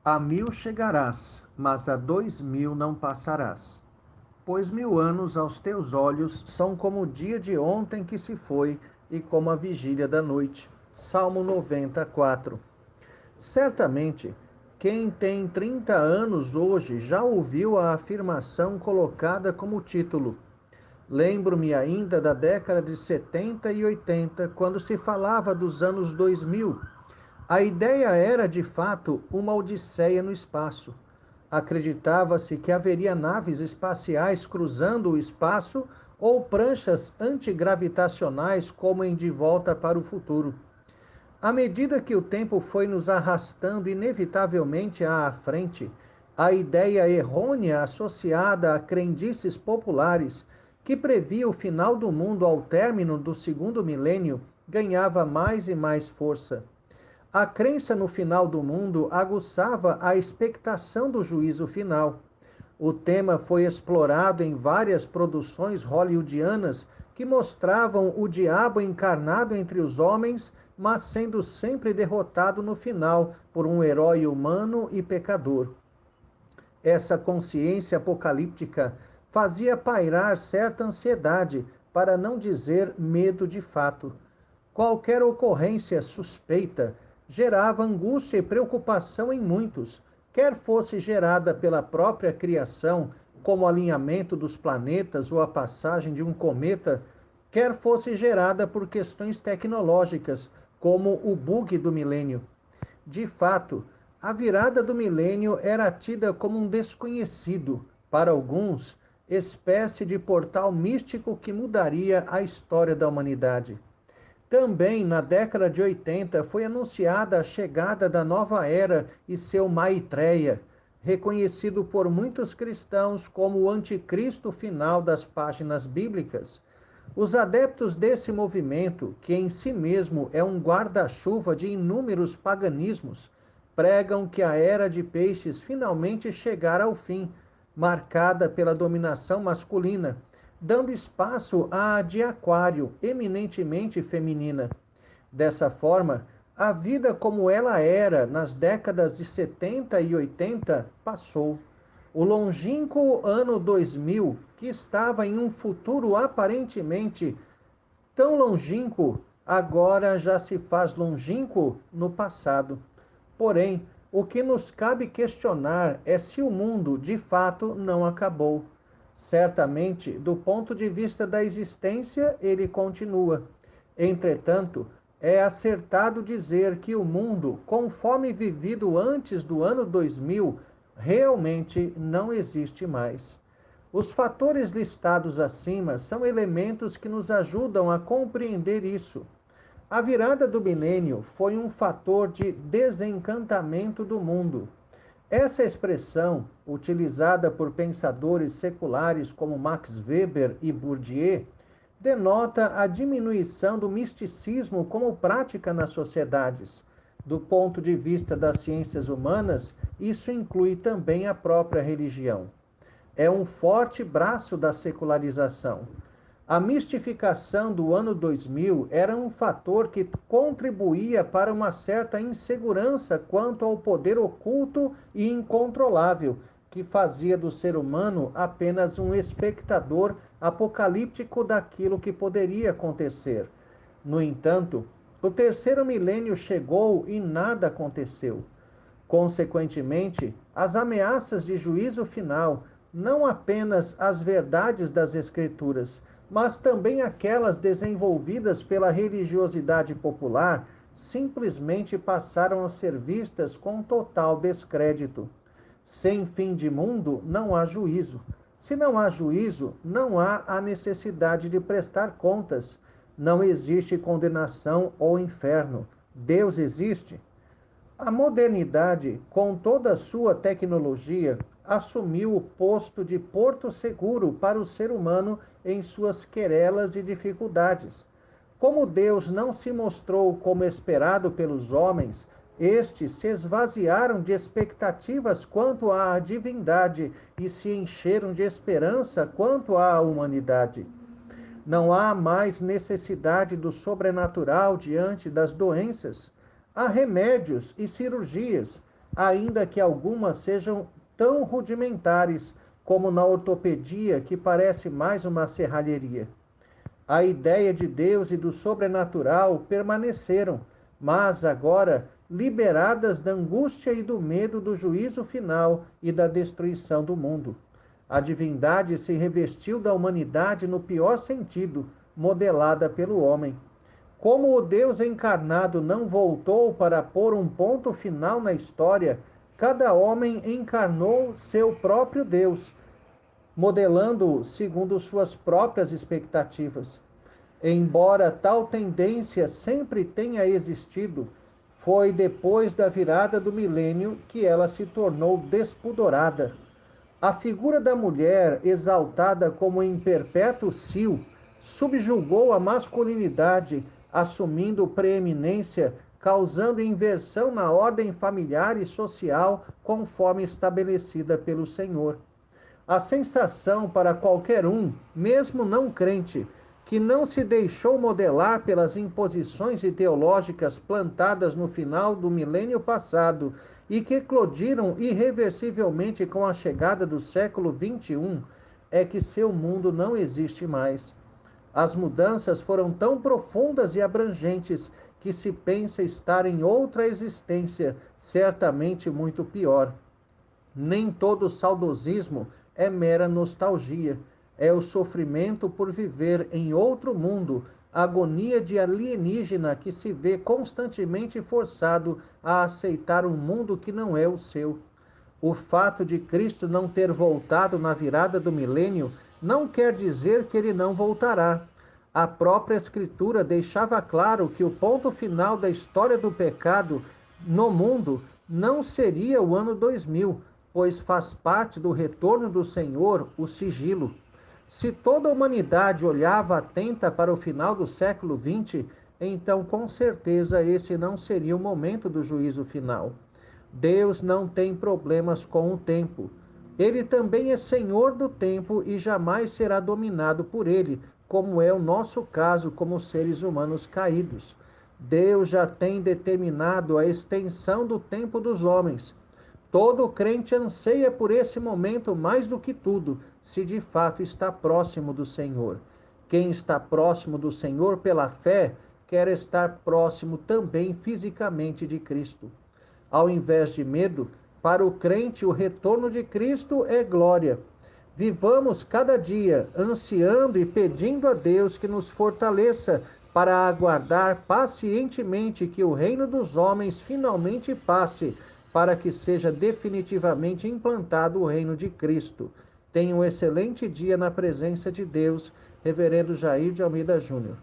A 1000 chegarás, mas a 2000 não passarás. Pois 1000 anos aos teus olhos são como o dia de ontem que se foi e como a vigília da noite. Salmo 94. Certamente, quem tem 30 anos hoje já ouviu a afirmação colocada como título. Lembro-me ainda da década de 70 e 80, quando se falava dos anos 2000. A ideia era, de fato, uma odisseia no espaço. Acreditava-se que haveria naves espaciais cruzando o espaço ou pranchas antigravitacionais como em De Volta para o Futuro. À medida que o tempo foi nos arrastando inevitavelmente à frente, a ideia errônea associada a crendices populares que previa o final do mundo ao término do segundo milênio ganhava mais e mais força. A crença no final do mundo aguçava a expectação do juízo final. O tema foi explorado em várias produções hollywoodianas que mostravam o diabo encarnado entre os homens, mas sendo sempre derrotado no final por um herói humano e pecador. Essa consciência apocalíptica fazia pairar certa ansiedade, para não dizer medo de fato. Qualquer ocorrência suspeita gerava angústia e preocupação em muitos, quer fosse gerada pela própria criação, como o alinhamento dos planetas ou a passagem de um cometa, quer fosse gerada por questões tecnológicas, como o bug do milênio. De fato, a virada do milênio era tida como um desconhecido, para alguns, espécie de portal místico que mudaria a história da humanidade. Também na década de 80 foi anunciada a chegada da nova era e seu Maitreya, reconhecido por muitos cristãos como o anticristo final das páginas bíblicas. Os adeptos desse movimento, que em si mesmo é um guarda-chuva de inúmeros paganismos, pregam que a era de peixes finalmente chegará ao fim, marcada pela dominação masculina, dando espaço à de Aquário, eminentemente feminina. Dessa forma, a vida como ela era nas décadas de 70 e 80 passou. O longínquo ano 2000, que estava em um futuro aparentemente tão longínquo, agora já se faz longínquo no passado. Porém, o que nos cabe questionar é se o mundo de fato não acabou. Certamente, do ponto de vista da existência, ele continua. Entretanto, é acertado dizer que o mundo, conforme vivido antes do ano 2000, realmente não existe mais. Os fatores listados acima são elementos que nos ajudam a compreender isso. A virada do milênio foi um fator de desencantamento do mundo. Essa expressão, utilizada por pensadores seculares como Max Weber e Bourdieu, denota a diminuição do misticismo como prática nas sociedades. Do ponto de vista das ciências humanas, isso inclui também a própria religião. É um forte braço da secularização. A mistificação do ano 2000 era um fator que contribuía para uma certa insegurança quanto ao poder oculto e incontrolável, que fazia do ser humano apenas um espectador apocalíptico daquilo que poderia acontecer. No entanto, o terceiro milênio chegou e nada aconteceu. Consequentemente, as ameaças de juízo final, não apenas as verdades das Escrituras, mas também aquelas desenvolvidas pela religiosidade popular, simplesmente passaram a ser vistas com total descrédito. Sem fim de mundo, não há juízo. Se não há juízo, não há a necessidade de prestar contas. Não existe condenação ou inferno. Deus existe? A modernidade, com toda a sua tecnologia, assumiu o posto de porto seguro para o ser humano em suas querelas e dificuldades. Como Deus não se mostrou como esperado pelos homens, estes se esvaziaram de expectativas quanto à divindade e se encheram de esperança quanto à humanidade. Não há mais necessidade do sobrenatural diante das doenças. Há remédios e cirurgias. ainda que algumas sejam tão rudimentares como na ortopedia, que parece mais uma serralheria. A ideia de Deus e do sobrenatural permaneceram, mas agora liberadas da angústia e do medo do juízo final e da destruição do mundo. A divindade se revestiu da humanidade no pior sentido, modelada pelo homem. Como o Deus encarnado não voltou para pôr um ponto final na história, cada homem encarnou seu próprio Deus, modelando-o segundo suas próprias expectativas. Embora tal tendência sempre tenha existido, foi depois da virada do milênio que ela se tornou despudorada. A figura da mulher, exaltada como em perpétuo cio, subjugou a masculinidade, assumindo preeminência, causando inversão na ordem familiar e social conforme estabelecida pelo Senhor. A sensação para qualquer um, mesmo não crente, que não se deixou modelar pelas imposições ideológicas plantadas no final do milênio passado e que eclodiram irreversivelmente com a chegada do século XXI, é que seu mundo não existe mais. As mudanças foram tão profundas e abrangentes que se pensa estar em outra existência, certamente muito pior. Nem todo saudosismo é mera nostalgia. É o sofrimento por viver em outro mundo, a agonia de alienígena que se vê constantemente forçado a aceitar um mundo que não é o seu. O fato de Cristo não ter voltado na virada do milênio não quer dizer que ele não voltará. A própria Escritura deixava claro que o ponto final da história do pecado no mundo não seria o ano 2000, pois faz parte do retorno do Senhor o sigilo. Se toda a humanidade olhava atenta para o final do século XX, então com certeza esse não seria o momento do juízo final. Deus não tem problemas com o tempo. Ele também é Senhor do tempo e jamais será dominado por ele, como é o nosso caso como seres humanos caídos. Deus já tem determinado a extensão do tempo dos homens. Todo crente anseia por esse momento mais do que tudo, se de fato está próximo do Senhor. Quem está próximo do Senhor pela fé, quer estar próximo também fisicamente de Cristo. Ao invés de medo, para o crente o retorno de Cristo é glória. Vivamos cada dia ansiando e pedindo a Deus que nos fortaleça para aguardar pacientemente que o reino dos homens finalmente passe, para que seja definitivamente implantado o reino de Cristo. Tenha um excelente dia na presença de Deus. Reverendo Jair de Almeida Júnior.